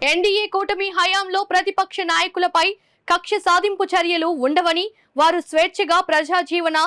NDA కూటమి హయాంలో ప్రతిపక్ష నాయకులపై కక్ష సాధింపు చర్యలు ఉండవని, వారు స్వేచ్ఛగా ప్రజా జీవన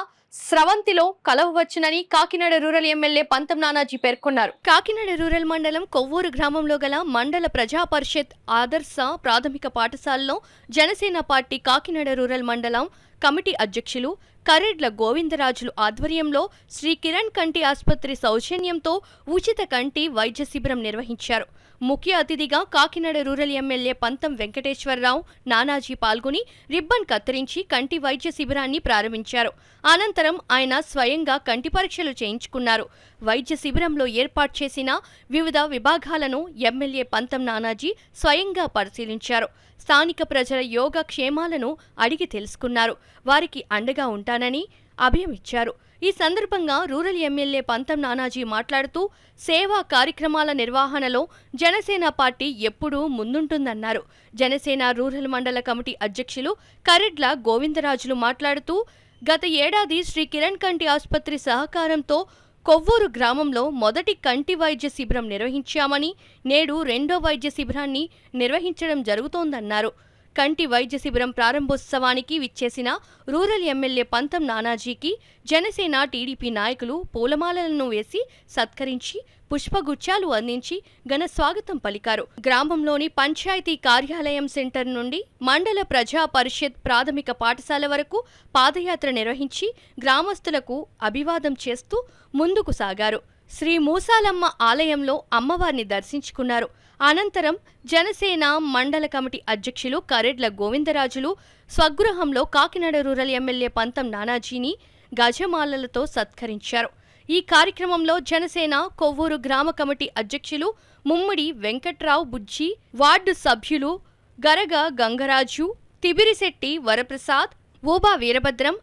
స్రవంతిలో కలవవచ్చునని కాకినాడ రూరల్ ఎమ్మెల్యే పంతం నానాజీ పేర్కొన్నారు. కాకినాడ రూరల్ మండలం కొవ్వూరు గ్రామంలో గల మండల ప్రజా పరిషత్ ఆదర్శ ప్రాథమిక పాఠశాలలో జనసేన పార్టీ కాకినాడ రూరల్ మండలం కమిటీ అధ్యక్షులు కరెడ్ల గోవిందరాజులు ఆధ్వర్యంలో శ్రీ కిరణ్ కంటి ఆసుపత్రి సౌజన్యంతో ఉచిత కంటి వైద్య శిబిరం నిర్వహించారు. ముఖ్య అతిథిగా కాకినాడ రూరల్ ఎమ్మెల్యే పంతం వెంకటేశ్వరరావు నానాజీ పాల్గొని రిబ్బన్ కత్తిరించి కంటి వైద్య శిబిరాన్ని ప్రారంభించారు. అనంతరం ఆయన స్వయంగా కంటి పరీక్షలు చేయించుకున్నారు. వైద్య శిబిరంలో ఏర్పాటు చేసిన వివిధ విభాగాలను ఎమ్మెల్యే పంతం నానాజీ స్వయంగా పరిశీలించారు. స్థానిక ప్రజల యోగక్షేమాలను అడిగి తెలుసుకున్నారు. వారికి అండగా ఉంటానని అభయమిచ్చారు. ఈ సందర్భంగా రూరల్ ఎమ్మెల్యే పంతం నానాజీ మాట్లాడుతూ సేవా కార్యక్రమాల నిర్వహణలో జనసేన పార్టీ ఎప్పుడూ ముందుంటుందన్నారు. జనసేన రూరల్ మండల కమిటీ అధ్యక్షులు కరెడ్ల గోవిందరాజులు మాట్లాడుతూ గత ఏడాది శ్రీ కిరణ్ కంటి ఆసుపత్రి సహకారంతో కొవ్వూరు గ్రామంలో మొదటి కంటి వైద్య శిబిరం నిర్వహించామని, నేడు రెండో వైద్య శిబిరాన్ని నిర్వహించడం జరుగుతోందన్నారు. కంటి వైద్య శిబిరం ప్రారంభోత్సవానికి విచ్చేసిన రూరల్ ఎమ్మెల్యే పంతం నానాజీకి జనసేన టీడీపీ నాయకులు పూలమాలలను వేసి సత్కరించి పుష్పగుచ్చాలు అందించి ఘన స్వాగతం పలికారు. గ్రామంలోని పంచాయతీ కార్యాలయం సెంటర్ నుండి మండల ప్రజా పరిషత్ ప్రాథమిక పాఠశాల వరకు పాదయాత్ర నిర్వహించి గ్రామస్తులకు అభివాదం చేస్తూ ముందుకు సాగారు. శ్రీ మూసాలమ్మ ఆలయంలో అమ్మవారిని దర్శించుకున్నారు. అనంతరం జనసేన మండల కమిటీ అధ్యక్షులు కరెడ్ల గోవిందరాజులు స్వగృహంలో కాకినాడ రూరల్ ఎమ్మెల్యే పంతం నానాజీని గజమాలలతో సత్కరించారు. ఈ కార్యక్రమంలో జనసేన కొవ్వూరు గ్రామ కమిటీ అధ్యక్షులు ముమ్మిడి వెంకట్రావు బుజ్జి, వార్డు సభ్యులు గరగ గంగరాజు, తిబిరిశెట్టి వరప్రసాద్, ఊబా వీరభద్రం,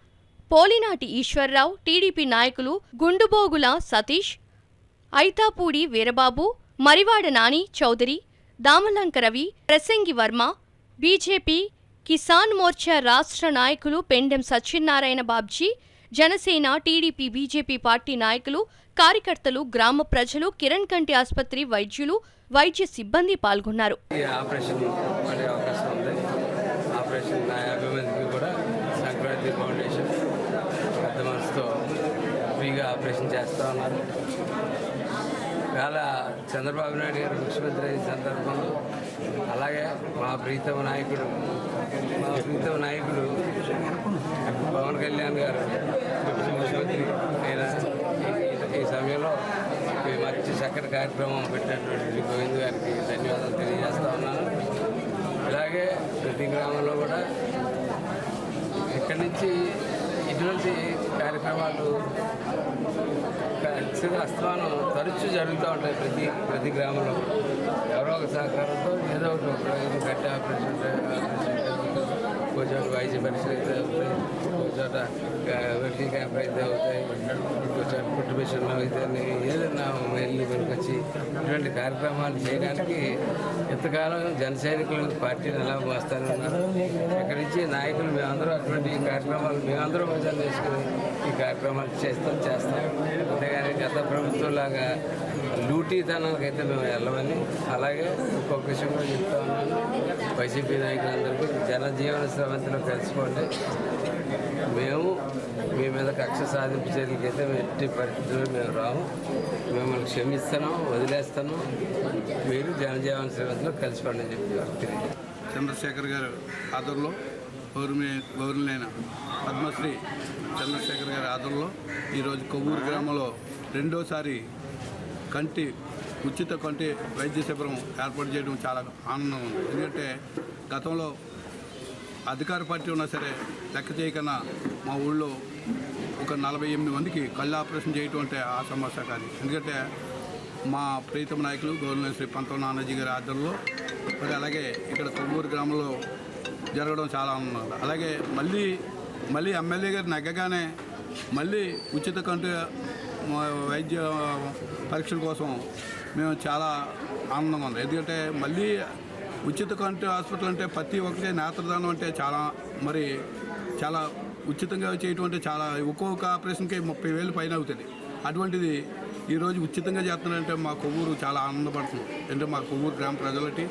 పోలినాటి ఈశ్వర్రావు, టీడీపీ నాయకులు గుండుబోగుల సతీష్, ఐతాపూడి వీరబాబు, మరివాడ నాని చౌదరి, దామలంక రవి, ప్రసంగి వర్మ, బీజేపీ కిసాన్ మోర్చా రాష్ట్ర నాయకులు Pendem Satyanarayana Babji, Janasena TDP BJP party నాయకులు, కార్యకర్తలు, గ్రామ ప్రజలు, కిరణ్ కంటి ఆసుపత్రి వైద్యులు, వైద్య సిబ్బంది పాల్గొన్నారు. ఆపరేషన్ చేస్తూ ఉన్నారు. ఇవాళ చంద్రబాబు నాయుడు గారు ముఖ్యమంత్రి అయిన సందర్భంలో, అలాగే మా ప్రీతమ నాయకుడు పవన్ కళ్యాణ్ గారు ముఖ్యమంత్రి అయిన ఈ సమయంలో మంచి చక్కటి కార్యక్రమం పెట్టినటువంటి గోవింద్ గారికి ధన్యవాదాలు తెలియజేస్తూ ఉన్నాను. ఇలాగే ప్రతి గ్రామంలో కూడా ఇక్కడి నుంచి ఇటువంటి కార్యక్రమాలు అస్తమానం తరచూ జరుగుతూ ఉంటాయి. ప్రతి గ్రామంలో ఎవరో ఒక సహకారంతో ఏదో ఒకటి గట్టి ఆపరేషన్ కొంచెం వైద్య పరీక్షలు అయితే అవుతాయి, కొంచెం వెల్డింగ్ క్యాంప్ అయితే అవుతాయి, కొంచెం కుట్టు మిషన్లు అయితే ఏదైనా వెళ్ళి వచ్చి ఇటువంటి కార్యక్రమాలు చేయడానికి ఎంతకాలం జన సైనికులు పార్టీని ఎలా మోస్తాను ఉన్నారు. ఇక్కడి నుంచి నాయకులు మేమందరూ అటువంటి కార్యక్రమాలు మేమందరూ మజాలు చేసుకుని ఈ కార్యక్రమాలు చేస్తాం. అంతేగాని గత ప్రభుత్వంలాగా లూటీతనానికి అయితే మేము వెళ్ళమని, అలాగే ఇంకొక విషయం కూడా చెప్తా ఉన్నాను. వైసీపీ నాయకులందరికీ జనజీవన స్రవంతిలో కలిసిపోండి. మేము మీ మీద కక్ష సాధింపు చర్యలకైతే ఎట్టి పరిస్థితుల్లో మేము రాము. మిమ్మల్ని క్షమిస్తున్నాం, వదిలేస్తున్నాం. మీరు జనజీవన స్రవంతిలో కలిసిపోండి అని చెప్పి చంద్రశేఖర్ గారు ఆధ్వర్యంలో గౌరవనీయులైన పద్మశ్రీ చంద్రశేఖర్ గారి ఆధ్వర్యంలో ఈరోజు కొవ్వూరు గ్రామంలో రెండోసారి ఉచిత కంటి వైద్య శిబిరం ఏర్పాటు చేయడం చాలా ఆనందం ఉంది. ఎందుకంటే గతంలో అధికార పార్టీ ఉన్నా సరే లెక్క చేయకన్నా మా ఊళ్ళో ఒక 48 మందికి కళ్ళు ఆపరేషన్ చేయటం అంటే ఆ సమస్య కాదు. ఎందుకంటే మా ప్రీతమ నాయకులు గవర్నర్ శ్రీ పంతం నానాజీ గారి ఆధ్వర్యంలో మరి అలాగే ఇక్కడ కొవ్వూరు గ్రామంలో జరగడం చాలా ఆనందం. అలాగే మళ్ళీ ఎమ్మెల్యే గారు నెగ్గగానే మళ్ళీ ఉచిత కంటి వైద్య పరీక్షల కోసం మేము చాలా ఆనందంగా ఉంది. ఎందుకంటే మళ్ళీ ఉచిత కంటి హాస్పిటల్ అంటే ప్రతి ఒక్కటి నేత్రదానం అంటే చాలా ఉచితంగా చేయటం అంటే చాలా ఒక్కొక్క ఆపరేషన్కి 30,000 పైన అవుతుంది. అటువంటిది ఈరోజు ఉచితంగా చేస్తున్నారంటే మా కొవ్వూరు చాలా ఆనందపడుతుంది. అంటే మా కొవ్వూరు గ్రామ ప్రజలటి,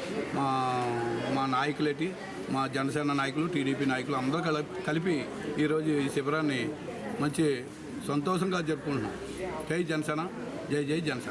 మా నాయకులటి, మా జనసేన నాయకులు, టీడీపీ నాయకులు అందరూ కలిపి ఈరోజు ఈ శిబిరాన్ని మంచి సంతోషంగా జరుపుకుంటున్నాం. జై జనసేన, జై జనసేన.